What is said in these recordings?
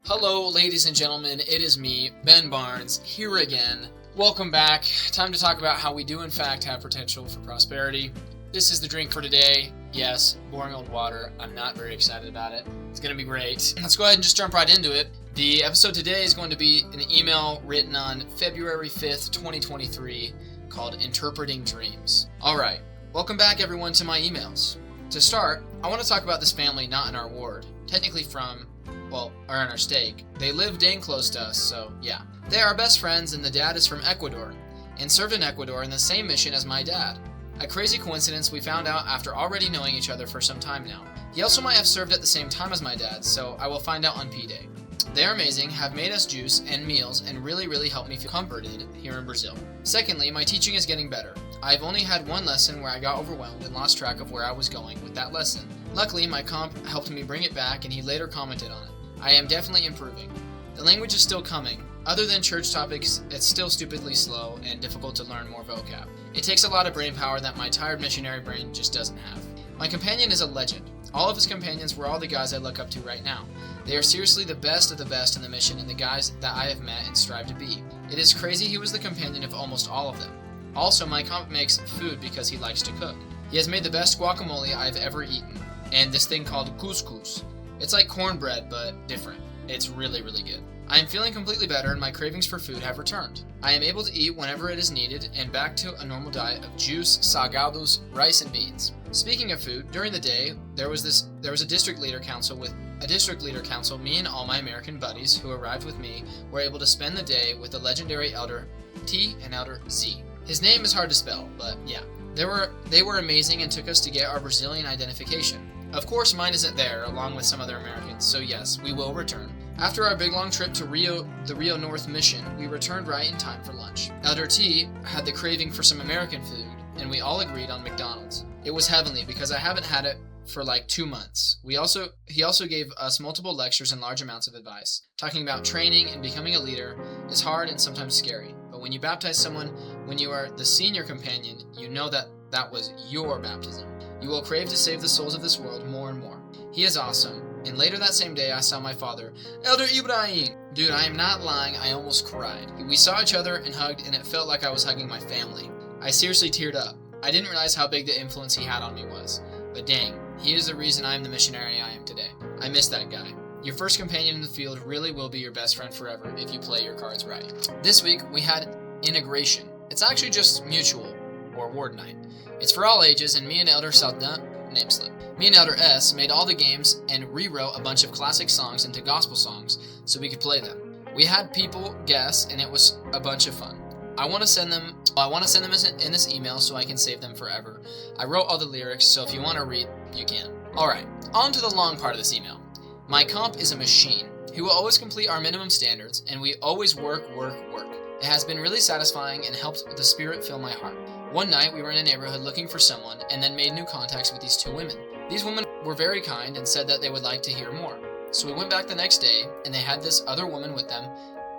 Hello, ladies and gentlemen, it is me, Ben Barnes, here again. Welcome back. Time to talk about how we do in fact have potential for prosperity. This is the drink for today. Yes, boring old water. I'm not very excited about it. It's going to be great. Let's go ahead and just jump right into it. The episode today is going to be an email written on February 5th, 2023, called Interpreting Dreams. Alright, welcome back everyone to my emails. To start, I want to talk about this family not in our ward, technically are in our stake. They live dang close to us, so yeah. They are best friends and the dad is from Ecuador, and served in Ecuador in the same mission as my dad. A crazy coincidence we found out after already knowing each other for some time now. He also might have served at the same time as my dad, so I will find out on P-Day. They are amazing, have made us juice and meals, and really helped me feel comforted here in Brazil. Secondly, my teaching is getting better. I've only had one lesson where I got overwhelmed and lost track of where I was going with that lesson. Luckily, my comp helped me bring it back and he later commented on it. I am definitely improving. The language is still coming. Other than church topics, it's still stupidly slow and difficult to learn more vocab. It takes a lot of brain power that my tired missionary brain just doesn't have. My companion is a legend. All of his companions were all the guys I look up to right now. They are seriously the best of the best in the mission and the guys that I have met and strive to be. It is crazy he was the companion of almost all of them. Also, my comp makes food because he likes to cook. He has made the best guacamole I've ever eaten, and this thing called couscous. It's like cornbread, but different. It's really good. I am feeling completely better and my cravings for food have returned. I am able to eat whenever it is needed and back to a normal diet of juice, salgados, rice, and beans. Speaking of food, during the day, there was a district leader council. Me and all my American buddies who arrived with me were able to spend the day with the legendary Elder T and Elder Z. His name is hard to spell, but yeah. They were amazing and took us to get our Brazilian identification. Of course, mine isn't there, along with some other Americans, so yes, we will return. After our big long trip to the Rio North mission, we returned right in time for lunch. Elder T had the craving for some American food, and we all agreed on McDonald's. It was heavenly because I haven't had it for like 2 months. He also gave us multiple lectures and large amounts of advice. Talking about training and becoming a leader is hard and sometimes scary, but when you baptize someone, when you are the senior companion, you know that was your baptism. You will crave to save the souls of this world more and more. He is awesome. And later that same day, I saw my father, Elder Ibrahim. Dude, I am not lying, I almost cried. We saw each other and hugged, and it felt like I was hugging my family. I seriously teared up. I didn't realize how big the influence he had on me was. But dang, he is the reason I am the missionary I am today. I miss that guy. Your first companion in the field really will be your best friend forever if you play your cards right. This week, we had integration. It's actually just mutual, or ward night. It's for all ages, and me and Elder Me and Elder S made all the games and rewrote a bunch of classic songs into gospel songs so we could play them. We had people guess, and it was a bunch of fun. I want to send them in this email so I can save them forever. I wrote all the lyrics, so if you want to read, you can. Alright, on to the long part of this email. My comp is a machine. He will always complete our minimum standards, and we always work. It has been really satisfying and helped the spirit fill my heart. One night, we were in a neighborhood looking for someone and then made new contacts with these 2 women. These women were very kind and said that they would like to hear more. So we went back the next day and they had this other woman with them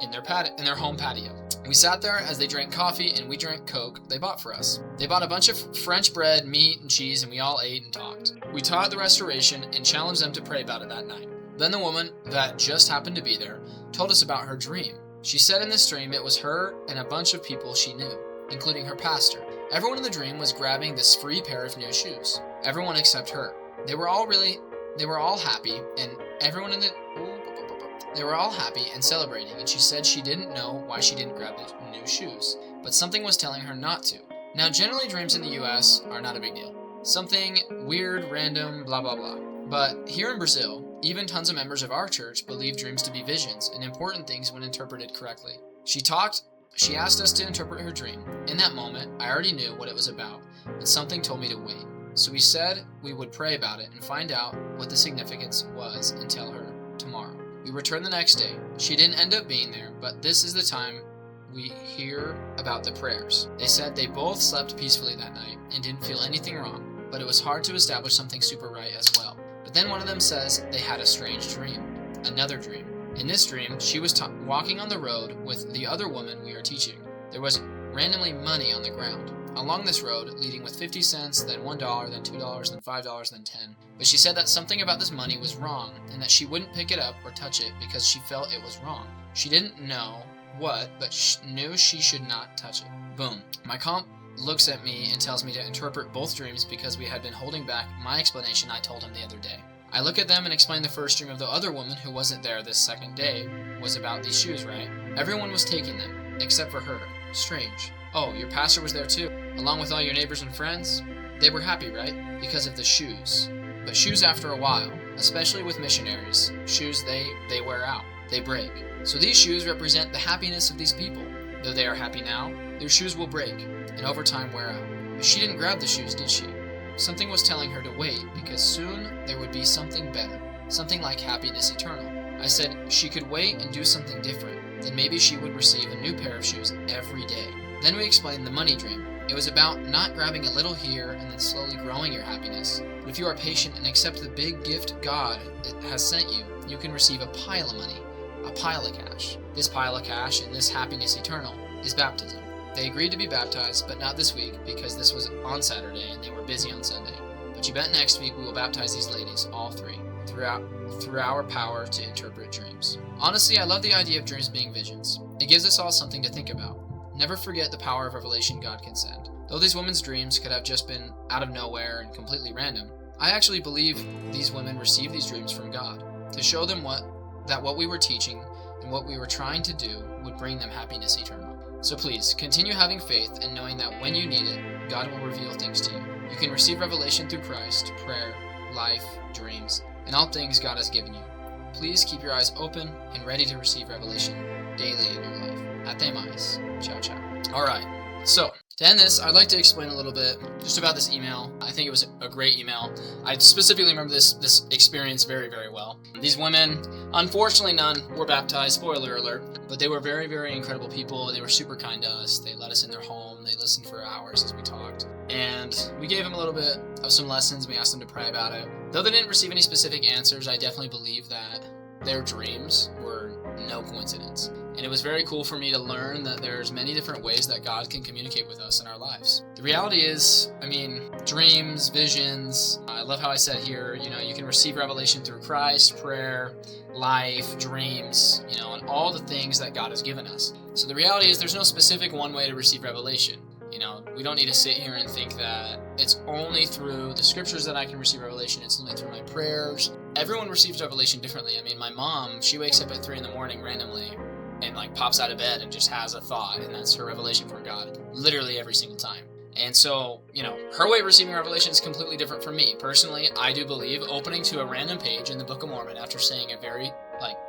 in their home patio. We sat there as they drank coffee and we drank Coke they bought for us. They bought a bunch of French bread, meat, and cheese and we all ate and talked. We taught the restoration and challenged them to pray about it that night. Then the woman that just happened to be there told us about her dream. She said in this dream it was her and a bunch of people she knew, including her pastor. Everyone in the dream was grabbing this free pair of new shoes. Everyone except her. They were all happy and celebrating, and she said she didn't know why she didn't grab the new shoes, but something was telling her not to. Now, generally dreams in the US are not a big deal. Something weird, random, blah blah blah. But here in Brazil, even tons of members of our church believe dreams to be visions and important things when interpreted correctly. She asked us to interpret her dream. In that moment, I already knew what it was about, but something told me to wait. So we said we would pray about it and find out what the significance was and tell her tomorrow. We returned the next day. She didn't end up being there, but this is the time we hear about the prayers. They said they both slept peacefully that night and didn't feel anything wrong, but it was hard to establish something super right as well. But then one of them says they had a strange dream. Another dream. In this dream, she was walking on the road with the other woman we are teaching. There was randomly money on the ground. along this road, leading with 50 cents, then $1, then $2, then $5, then 10. But she said that something about this money was wrong, and that she wouldn't pick it up or touch it because she felt it was wrong. She didn't know what, but knew she should not touch it. Boom. My comp looks at me and tells me to interpret both dreams because we had been holding back my explanation I told him the other day. I look at them and explain the first dream of the other woman who wasn't there this second day was about these shoes, right? Everyone was taking them, except for her. Strange. Oh, your pastor was there too, along with all your neighbors and friends? They were happy, right? Because of the shoes. But shoes after a while, especially with missionaries, shoes they wear out. They break. So these shoes represent the happiness of these people. Though they are happy now, their shoes will break, and over time wear out. But she didn't grab the shoes, did she? Something was telling her to wait, because soon there would be something better, something like happiness eternal. I said she could wait and do something different, then maybe she would receive a new pair of shoes every day. Then we explained the money dream. It was about not grabbing a little here and then slowly growing your happiness. But if you are patient and accept the big gift God has sent you, you can receive a pile of money, a pile of cash. This pile of cash and this happiness eternal is baptism. They agreed to be baptized, but not this week because this was on Saturday and they were busy on Sunday. But you bet next week we will baptize these ladies, all three, through our power to interpret dreams. Honestly, I love the idea of dreams being visions. It gives us all something to think about. Never forget the power of revelation God can send. Though these women's dreams could have just been out of nowhere and completely random, I actually believe these women received these dreams from God to show them what we were teaching and what we were trying to do would bring them happiness eternal. So please, continue having faith and knowing that when you need it, God will reveal things to you. You can receive revelation through Christ, prayer, life, dreams, and all things God has given you. Please keep your eyes open and ready to receive revelation daily in your life. Ate mais. Ciao, ciao. Alright, so to end this, I'd like to explain a little bit just about this email. I think it was a great email. I specifically remember this experience very, very well. These women, unfortunately none were baptized, spoiler alert, but they were very, very incredible people. They were super kind to us. They let us in their home. They listened for hours as we talked. And we gave them a little bit of some lessons. We asked them to pray about it. Though they didn't receive any specific answers, I definitely believe that their dreams were no coincidence. And it was very cool for me to learn that there's many different ways that God can communicate with us in our lives. The reality is, dreams, visions, I love how I said here, you can receive revelation through Christ, prayer, life, dreams, and all the things that God has given us. So the reality is there's no specific one way to receive revelation. We don't need to sit here and think that it's only through the scriptures that I can receive revelation. It's only through my prayers. Everyone receives revelation differently. My mom, she wakes up at 3 a.m. randomly and pops out of bed and just has a thought, and that's her revelation from God, literally every single time. And so, her way of receiving revelation is completely different from me. Personally, I do believe opening to a random page in the Book of Mormon after saying a very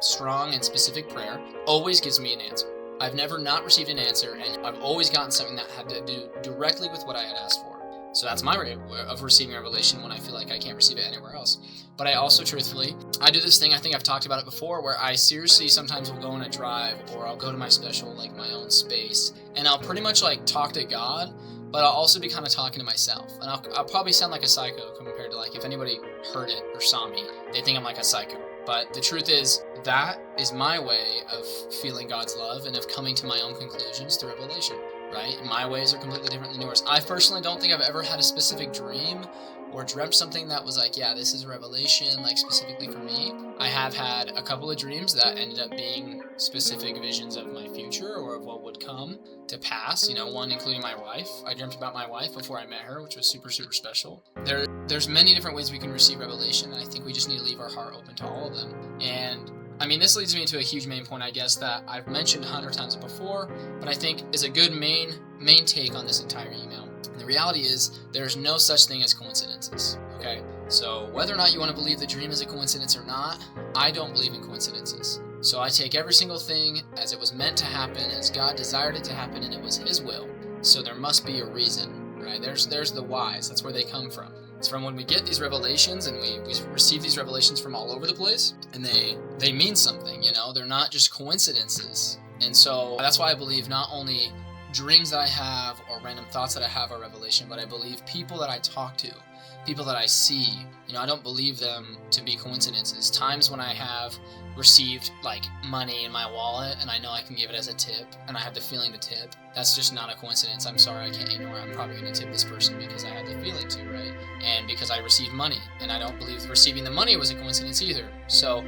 strong and specific prayer always gives me an answer. I've never not received an answer, and I've always gotten something that had to do directly with what I had asked for. So that's my way of receiving revelation when I feel like I can't receive it anywhere else. But I also, truthfully, I do this thing, I think I've talked about it before, where I seriously sometimes will go on a drive, or I'll go to my special, my own space, and I'll pretty much talk to God, but I'll also be kind of talking to myself. And I'll probably sound like a psycho compared to if anybody heard it or saw me, they think I'm like a psycho. But the truth is, that is my way of feeling God's love and of coming to my own conclusions through revelation, right? My ways are completely different than yours. I personally don't think I've ever had a specific dream or dreamt something that was this is a revelation, specifically for me. I have had a couple of dreams that ended up being specific visions of my future or of what would come to pass, one including my wife. I dreamt about my wife before I met her, which was super, super special. There's many different ways we can receive revelation, and I think we just need to leave our heart open to all of them. And this leads me to a huge main point, I guess, that I've mentioned 100 times before, but I think is a good main take on this entire email. And the reality is, there's no such thing as coincidences, okay? So whether or not you want to believe the dream is a coincidence or not, I don't believe in coincidences. So I take every single thing as it was meant to happen, as God desired it to happen, and it was His will. So there must be a reason, right? There's the whys. That's where they come from. It's from when we get these revelations, and we receive these revelations from all over the place, and they mean something, They're not just coincidences. And so that's why I believe not only dreams that I have or random thoughts that I have are revelation, but I believe people that I talk to people that I see, I don't believe them to be coincidences. Times when I have received like money in my wallet and I know I can give it as a tip and I have the feeling to tip, that's just not a coincidence. I'm sorry, I can't ignore it. I'm probably going to tip this person because I had the feeling to, right? And because I received money, and I don't believe receiving the money was a coincidence either. So,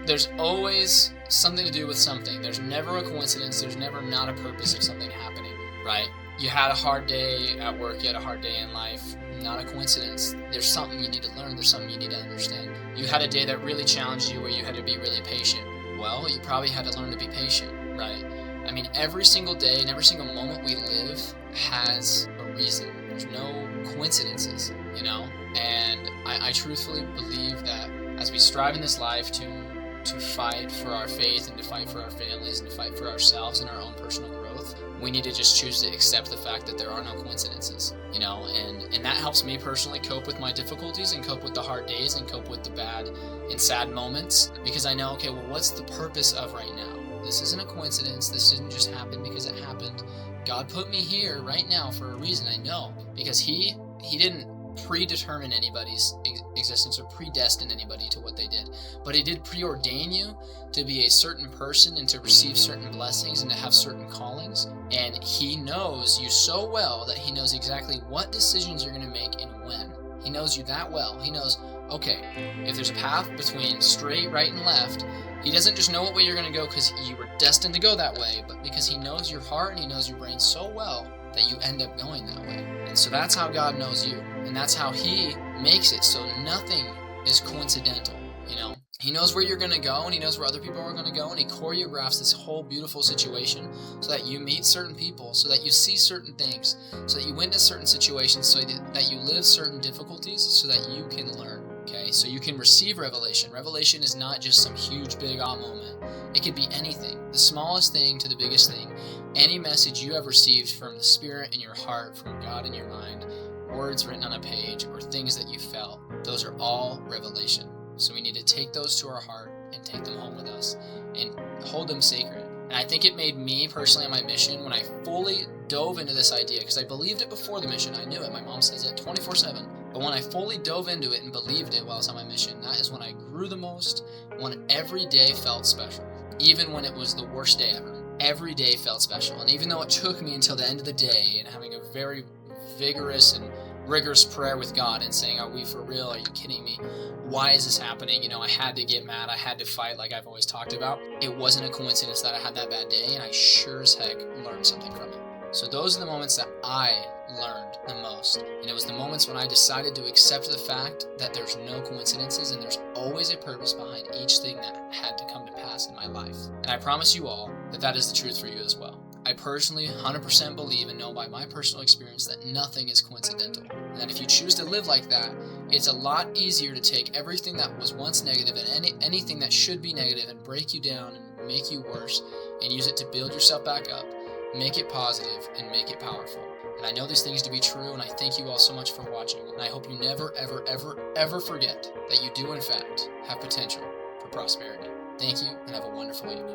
there's always something to do with something. There's never a coincidence. There's never not a purpose of something happening, right? You had a hard day at work, you had a hard day in life, not a coincidence. There's something you need to learn, there's something you need to understand. You had a day that really challenged you where you had to be really patient. Well, you probably had to learn to be patient, right? I mean, every single day and every single moment we live has a reason. There's no coincidences, And I truthfully believe that as we strive in this life to fight for our faith and to fight for our families and to fight for ourselves and our own personal growth, we need to just choose to accept the fact that there are no coincidences, and that helps me personally cope with my difficulties and cope with the hard days and cope with the bad and sad moments, because I know, okay, well, what's the purpose of right now? This isn't a coincidence. This didn't just happen because it happened. God put me here right now for a reason, I know, because he didn't predetermine anybody's existence or predestine anybody to what they did, but he did preordain you to be a certain person and to receive certain blessings and to have certain callings. And he knows you so well that he knows exactly what decisions you're going to make and when. He knows you that well. He knows, okay, if there's a path between straight, right, and left, he doesn't just know what way you're going to go because you were destined to go that way, but because he knows your heart and he knows your brain so well that you end up going that way. And so that's how God knows you. And that's how he makes it so nothing is coincidental, He knows where you're going to go and he knows where other people are going to go, and he choreographs this whole beautiful situation so that you meet certain people, so that you see certain things, so that you witness certain situations, so that you live certain difficulties, so that you can learn. Okay, so you can receive revelation. Revelation is not just some huge big moment. It could be anything, the smallest thing to the biggest thing. Any message you have received from the Spirit in your heart, from God in your mind, words written on a page, or things that you felt, those are all revelation. So we need to take those to our heart and take them home with us and hold them sacred. And I think it made me personally on my mission when I fully dove into this idea, because I believed it before the mission. I knew it. My mom says it 24/7. But when I fully dove into it and believed it while I was on my mission, that is when I grew the most, when every day felt special. Even when it was the worst day ever. Every day felt special. And even though it took me until the end of the day and having a very vigorous and rigorous prayer with God and saying, are we for real? Are you kidding me? Why is this happening? I had to get mad. I had to fight like I've always talked about. It wasn't a coincidence that I had that bad day, and I sure as heck learned something from it. So those are the moments that I learned the most. And it was the moments when I decided to accept the fact that there's no coincidences and there's always a purpose behind each thing that had to come to pass in my life. And I promise you all that that is the truth for you as well. I personally 100% believe and know by my personal experience that nothing is coincidental. And that if you choose to live like that, it's a lot easier to take everything that was once negative and anything that should be negative and break you down and make you worse and use it to build yourself back up, make it positive, and make it powerful. And I know these things to be true, and I thank you all so much for watching. And I hope you never, ever, ever, ever forget that you do, in fact, have potential for prosperity. Thank you, and have a wonderful evening.